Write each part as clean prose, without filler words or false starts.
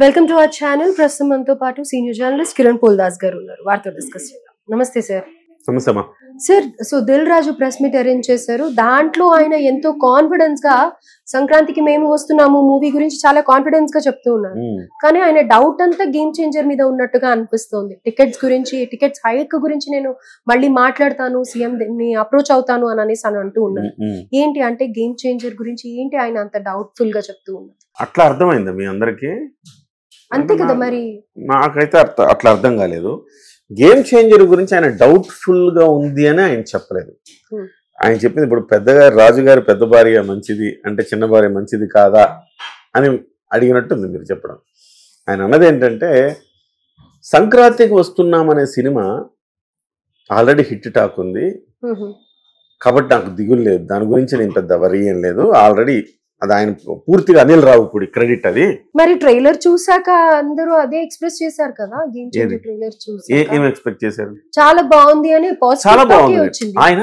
Welcome to our channel. ప్రస్తుతం మనతో పాటు సీనియర్ జర్నలిస్ట్ కిరణ్ పోల్దాస్ గారు ఉన్నారు. వారితో డిస్కస్ చేద్దాం. నమస్తే sir. Sir, so Dil Raju press meet arrange చేశారు. దాంట్లో ఆయన ఎంతో కాన్ఫిడెన్స్ గా సంక్రాంతికి మేము వస్తున్నాము మూవీ గురించి చాలా కాన్ఫిడెన్స్ గా చెప్తూ ఉన్నారు. కానీ ఆయన డౌట్ అంతా గేమ్ చేంజర్ మీద ఉన్నట్టుగా అనిపిస్తోంది. టికెట్స్ హైక్ గురించి నేను మళ్ళీ మాట్లాడతాను, సీఎం ని అప్రోచ్ అవుతాను అని అనేసి అని అంటూ ఉన్నారు. ఏంటి అంటే గేమ్ చేంజర్ గురించి ఏంటి ఆయన అంత డౌట్ఫుల్ గా చెప్తూ ఉన్నారు? అట్లా అర్థమైంది మీ అందరికి? అంతే కదా మరి. నాకైతే అట్లా అర్థం కాలేదు. గేమ్ చేంజర్ గురించి ఆయన డౌట్ఫుల్ గా ఉంది అని ఆయన చెప్పలేదు. ఆయన చెప్పింది ఇప్పుడు పెద్దగా రాజుగారి పెద్ద భార్య మంచిది అంటే చిన్న భార్య మంచిది కాదా అని అడిగినట్టుంది మీరు చెప్పడం. ఆయన అన్నది ఏంటంటే సంక్రాంతికి వస్తున్నామనే సినిమా ఆల్రెడీ హిట్ టాక్ ఉంది కాబట్టి నాకు దిగులు లేదు, దాని గురించి నేను పెద్ద వరి ఏం లేదు. ఆల్రెడీ అది ఆయన పూర్తిగా అనిల్ రావిపూడి క్రెడిట్. అది మరి ట్రైలర్ చూసాక అందరూ అదే ఎక్స్ప్రెస్ చేశారు కదా. గేమ్ చేంజర్ ట్రైలర్ చూసి ఏం ఎక్స్పెక్ట్ చేశారు? చాలా బాగుంది అని చాలా బాగుంది. ఆయన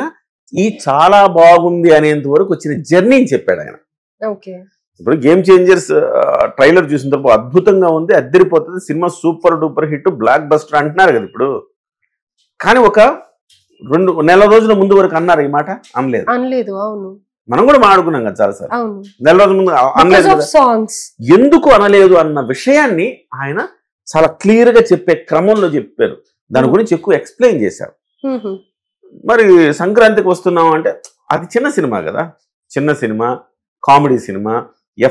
ఈ చాలా బాగుంది అనేంత వరకు వచ్చిన జర్నీని చెప్పాడు ఆయన. ఓకే, ఇప్పుడు గేమ్ చేంజర్స్ ట్రైలర్ చూసిన తర్వాత అద్భుతంగా ఉంది, అద్దరిపోతుంది, cinema super duper hit, blockbuster అంటున్నారు కదా ఇప్పుడు. కానీ ఒక 2 నెల రోజుల ముందు వరకు అన్నారు ఈ మాట? అనలేదు. అవును, మనం కూడా మాట్లాడుకున్నాం కదా చాలా సార్. నెల రోజుల ముందు అనలేదు. ఎందుకు అనలేదు అన్న విషయాన్ని ఆయన చాలా క్లియర్ గా చెప్పే క్రమంలో చెప్పారు. దాని గురించి ఎక్కువ ఎక్స్ప్లెయిన్ చేశారు. మరి సంక్రాంతికి వస్తున్నాం అంటే అది చిన్న సినిమా కదా, చిన్న సినిమా, కామెడీ సినిమా.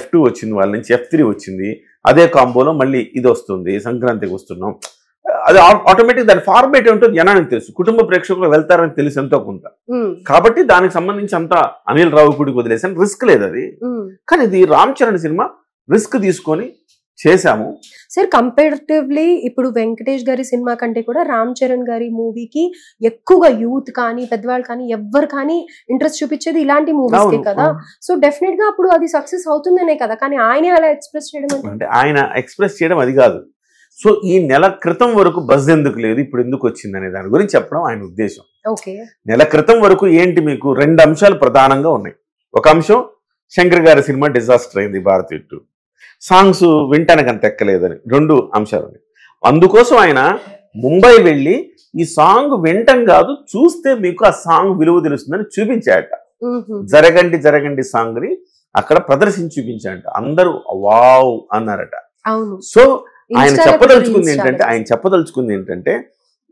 F2 వచ్చింది, వాళ్ళ నుంచి F3 వచ్చింది. అదే కాంబోలో మళ్ళీ ఇది వస్తుంది, సంక్రాంతికి వస్తున్నాం. అది ఆటోమేటిక్ దాని ఫార్మేట్ ఏంటో జనానికి తెలుసు, కుటుంబ ప్రేక్షకులు వెళ్తారని తెలుసు ఎంతో కొంత. కాబట్టి దానికి సంబంధించి అంతా అనిల్ రావిపూడికి వదిలేసాను, రిస్క్ లేదు అది. కానీ ఇది రామ్ చరణ్ సినిమా, రిస్క్ తీసుకొని చేశాము సార్. కంపారిటివ్లీ ఇప్పుడు వెంకటేష్ గారి సినిమా కంటే కూడా రామ్ చరణ్ గారి మూవీకి ఎక్కువగా యూత్ కానీ పెద్దవాళ్ళు కానీ ఎవ్వరు కానీ ఇంట్రెస్ట్ చూపించేది ఇలాంటి మూవీస్ కదా. సో డెఫినెట్ గా అప్పుడు అది సక్సెస్ అవుతుందనే కదా. కానీ ఆయనే అలా ఎక్స్ప్రెస్ చేయడం అంటే ఆయన ఎక్స్ప్రెస్ చేయడం అది కాదు. సో ఈ నెల క్రితం వరకు బజ్ ఎందుకు లేదు, ఇప్పుడు ఎందుకు వచ్చింది అనే దాని గురించి చెప్పడం ఆయన ఉద్దేశం. నెల క్రితం వరకు ఏంటి, మీకు 2 అంశాలు ప్రధానంగా ఉన్నాయి. ఒక అంశం శంకర్ గారి సినిమా డిజాస్టర్ అయింది, భారతీయ 2 సాంగ్స్ వింటానికి అంత ఎక్కలేదని 2 అంశాలు ఉన్నాయి. అందుకోసం ఆయన ముంబై వెళ్ళి ఈ సాంగ్ వింటం కాదు, చూస్తే మీకు ఆ సాంగ్ విలువ తెలుస్తుందని చూపించాడట. జరగండి సాంగ్ ని అక్కడ ప్రదర్శించి చూపించాడట. అందరూ వావ్ అన్నారట. సో ఆయన చెప్పదలుచుకుంది ఏంటంటే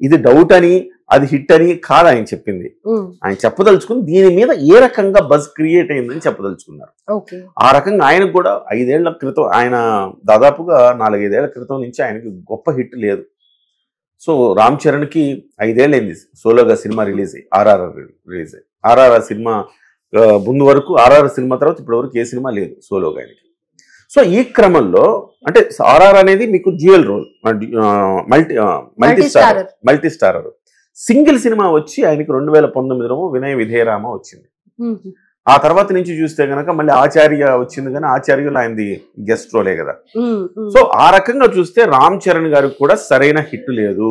ఇది డౌట్ అని అది హిట్ అని కాదు ఆయన చెప్పింది. ఆయన చెప్పదలుచుకుంది దీని మీద ఏ రకంగా బజ్ క్రియేట్ అయిందని చెప్పదలుచుకున్నారు. ఆ రకంగా ఆయనకు కూడా 5 ఏళ్ల క్రితం, ఆయన దాదాపుగా 4-5 ఏళ్ల క్రితం నుంచి ఆయనకి గొప్ప హిట్ లేదు. సో రామ్ చరణ్ కి 5 ఏళ్ళు అయింది సోలోగా సినిమా రిలీజ్ అయ్యి, ఆర్ఆర్ఆర్ సినిమా ముందు వరకు, ఆర్ఆర్ఆర్ సినిమా తర్వాత ఇప్పటి వరకు ఏ సినిమా లేదు సోలోగా ఆయనకి. సో ఈ క్రమంలో అంటే ఆర్ఆర్ అనేది మీకు dual role, multi starrer. Single cinema వచ్చి ఆయనకి 2019లో వినయ విధేయరామ వచ్చింది. ఆ తర్వాత నుంచి చూస్తే గనక మళ్ళీ ఆచార్య వచ్చింది, కానీ ఆచార్యలో ఆయనది గెస్ట్ రోలే కదా. సో ఆ రకంగా చూస్తే రామ్ చరణ్ గారికి కూడా సరైన హిట్ లేదు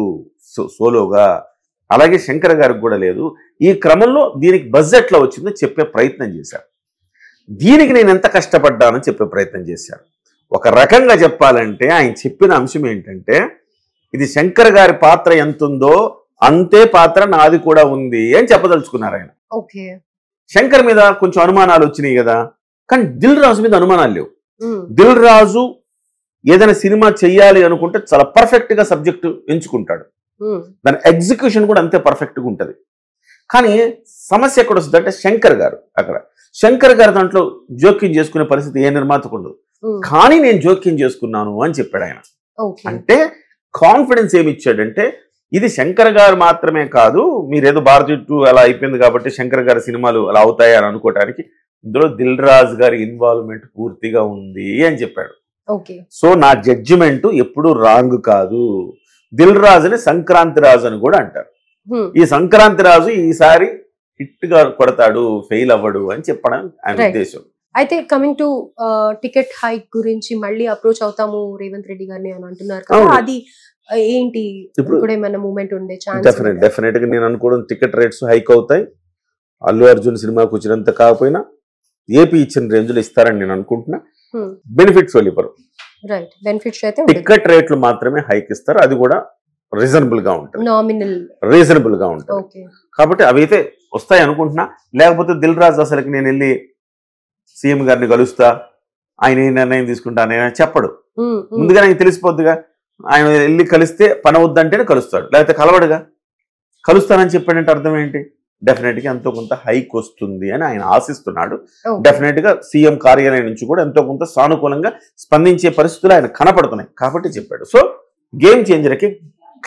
సోలోగా, అలాగే శంకర్ గారికి కూడా లేదు. ఈ క్రమంలో దీనికి బడ్జెట్ లో వచ్చిందో చెప్పే ప్రయత్నం చేశారు. దీనికి నేను ఎంత కష్టపడ్డానని చెప్పే ప్రయత్నం చేశారు. ఒక రకంగా చెప్పాలంటే ఆయన చెప్పిన అంశం ఏంటంటే ఇది శంకర్ గారి పాత్ర ఎంత ఉందో అంతే పాత్ర నాది కూడా ఉంది అని చెప్పదలుచుకున్నారు ఆయన. శంకర్ మీద కొంచెం అనుమానాలు వచ్చినాయి కదా, కానీ దిల్ రాజు మీద అనుమానాలు లేవు. దిల్ రాజు ఏదైనా సినిమా చెయ్యాలి అనుకుంటే చాలా పర్ఫెక్ట్ గా సబ్జెక్ట్ ఎంచుకుంటాడు, దాని ఎగ్జిక్యూషన్ కూడా అంతే పర్ఫెక్ట్ గా ఉంటది. కానీ సమస్య ఎక్కడ వస్తుందంటే శంకర్ గారు దాంట్లో జోక్యం చేసుకునే పరిస్థితి ఏ నిర్మాతకు ఉండదు. కానీ నేను జోక్యం చేసుకున్నాను అని చెప్పాడు ఆయన. అంటే కాన్ఫిడెన్స్ ఏమి ఇచ్చాడంటే ఇది శంకర్ గారు మాత్రమే కాదు, మీరేదో భారతీయ 2 అలా అయిపోయింది కాబట్టి శంకర్ గారి సినిమాలు అలా అవుతాయి అని అనుకోవటానికి ఇందులో దిల్ రాజు గారి ఇన్వాల్వ్మెంట్ పూర్తిగా ఉంది అని చెప్పాడు. సో నా జడ్జిమెంట్ ఎప్పుడు రాంగ్ కాదు. దిల్ రాజుని సంక్రాంతి రాజు అని కూడా అంటారు. ఈ సంక్రాంతి రాజు ఈసారి హిట్ గా కొడతాడు, ఫెయిల్ అవ్వడు అని చెప్పడం ఆయన ఉద్దేశం. అయితే కమింగ్ టు టికెట్ హైక్ గురించి మళ్ళీ అప్రోచ్ అవుతాము రేవంత్ రెడ్డి గారిని అని అంటున్నారు కదా, అది ఏంటి? ఇప్పుడు ఏమైనా మూమెంట్ ఉండే ఛాన్స్? డెఫినెట్ గా నేను అనుకోవడం టికెట్ రేట్స్ హైక్ అవుతాయి. అల్లు అర్జున్ సినిమాకు వచ్చినంత కాకపోయినా ఏపీ ఇచ్చిన రేంజ్ లో ఇస్తారని నేను అనుకుంటున్నా. బెనిఫిట్స్ వాళ్ళు ఇవ్వరు. రైట్ బెనిఫిట్స్ అయితే టికెట్ రేట్లు మాత్రమే హైక్ ఇస్తారు, అది కూడా రీజనబుల్ గా ఉంటుంది, నామినల్ రీజనబుల్ గా ఉంటుంది. ఓకే కాబట్టి అవి అయితే వస్తాయి అనుకుంటున్నా. లేకపోతే దిల్ రాజు అసలుకి నేను వెళ్ళి సీఎం గారిని కలుస్తా, ఆయన ఏ నిర్ణయం తీసుకుంటా నేను చెప్పడు. ముందుగా ఆయనకి తెలిసిపోద్దిగా, ఆయన వెళ్ళి కలిస్తే పని అవుద్దంటేనే కలుస్తాడు, లేకపోతే కలవడుగా. కలుస్తానని చెప్పాడంటే అర్థం ఏంటి? డెఫినెట్ గా ఎంతో కొంత హైక్ వస్తుంది అని ఆయన ఆశిస్తున్నాడు. డెఫినెట్ గా సీఎం కార్యాలయం నుంచి కూడా ఎంతో కొంత సానుకూలంగా స్పందించే పరిస్థితులు ఆయన కనపడుతున్నాయి కాబట్టి చెప్పాడు. సో గేమ్ చేంజర్కి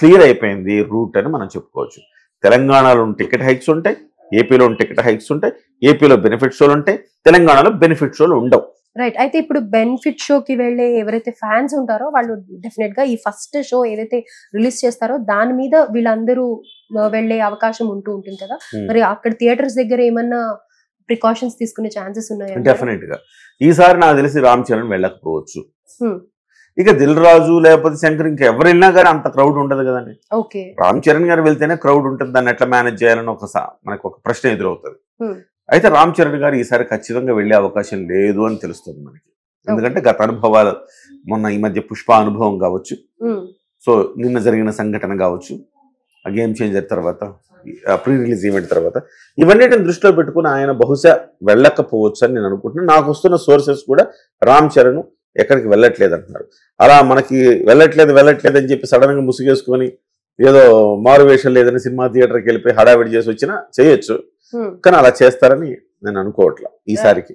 క్లియర్ అయిపోయింది రూట్ అని మనం చెప్పుకోవచ్చు. తెలంగాణలో టికెట్ హైక్స్ ఉంటాయి, ఏపీలో టికెట్ హైక్స్ ఉంటాయి, ఏపీలో బెనిఫిట్ షోలు ఉంటాయి, తెలంగాణలో బెనిఫిట్ షోలు ఉండవు. రైట్. అయితే ఇప్పుడు బెనిఫిట్ షోకి వెళ్ళే ఎవరైతే ఫ్యాన్స్ ఉంటారో వాళ్ళు డెఫినెట్ గా ఈ ఫస్ట్ షో ఏదైతే రిలీజ్ చేస్తారో దాని మీద వీళ్ళందరూ వెళ్ళే అవకాశం ఉంటుంది కదా. మరి అక్కడ థియేటర్స్ దగ్గర ఏమన్నా ప్రికాషన్స్ తీసుకునే ఛాన్సెస్ ఉన్నాయా? డెఫినెట్ గా ఈసారి నాకు తెలిసి రామ్ చరణ్ వెళ్ళకపోవచ్చు. ఇక దిల్ రాజు లేకపోతే శంకర్ ఇంకా ఎవరు వెళ్ళినా కానీ అంత క్రౌడ్ ఉండదు కదండి. ఓకే, రామ్ చరణ్ గారు వెళ్తేనే క్రౌడ్ ఉంటుంది, దాన్ని ఎట్లా మేనేజ్ చేయాలని మనకు ఒక ప్రశ్న ఎదురవుతుంది. అయితే రామ్ చరణ్ గారు ఈసారి ఖచ్చితంగా వెళ్లే అవకాశం లేదు అని తెలుస్తుంది మనకి. ఎందుకంటే గత అనుభవాలు, మొన్న ఈ మధ్య పుష్ప అనుభవం కావచ్చు, సో నిన్న జరిగిన సంఘటన కావచ్చు, ఆ గేమ్ చేంజర్ తర్వాత ప్రీ రిలీజ్ ఈవెంట్ తర్వాత, ఇవన్నిటిని దృష్టిలో పెట్టుకుని ఆయన బహుశా వెళ్ళకపోవచ్చు అని నేను అనుకుంటున్నాను. నాకు వస్తున్న సోర్సెస్ కూడా రామ్ చరణ్ ఎక్కడికి వెళ్ళట్లేదు అంటున్నారు. అలా మనకి వెళ్ళట్లేదు అని చెప్పి సడన్ గా ముసుగేసుకొని ఏదో మారు వేషం లేదని సినిమా థియేటర్కి వెళ్ళిపోయి హడావిడి చేసి వచ్చినా చేయొచ్చు, కానీ అలా చేస్తారని నేను అనుకోవట్లా ఈసారికి.